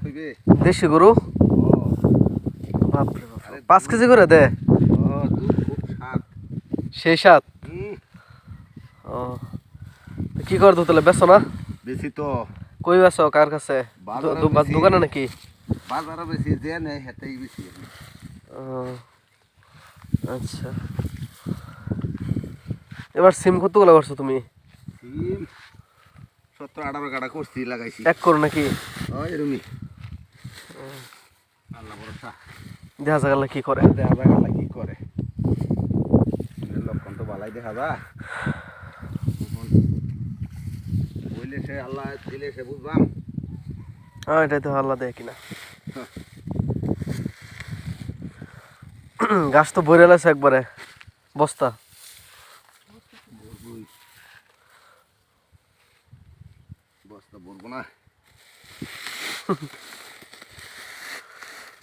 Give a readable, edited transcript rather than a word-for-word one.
হইবে দেশি গরু ও বাপরে বাপ 5 কেজি করে দে ও দুধ খুব স্বাদ সেই সাত হুম ও কি কর তাহলে বেচো না বেশি তো কই বেচো কার কাছে বাজারে বেশি। দোকানে নাকি বাজারে বেশি যে নেই হেতেই বেশি ও, আচ্ছা এবার সিম কতগুলো করছো তুমি সিম 17-18 কাটা করছি লাগাইছি এক করো নাকি ও এরমি আল্লাহ ভরসা দেখা যাক আল্লাহ কি করে দেখা যাক আল্লাহ কি করে সিমের লক্ষণ তো ভালাই দেখা যায় বইলে সে আল্লাহ দিলে সে বুঝবাম হ্যাঁ এটাই তো আল্লাহ দেয় কিনা গাছ তো ভরে লাগছে একবারে বস্তা ভরবই বস্তা ভরবো না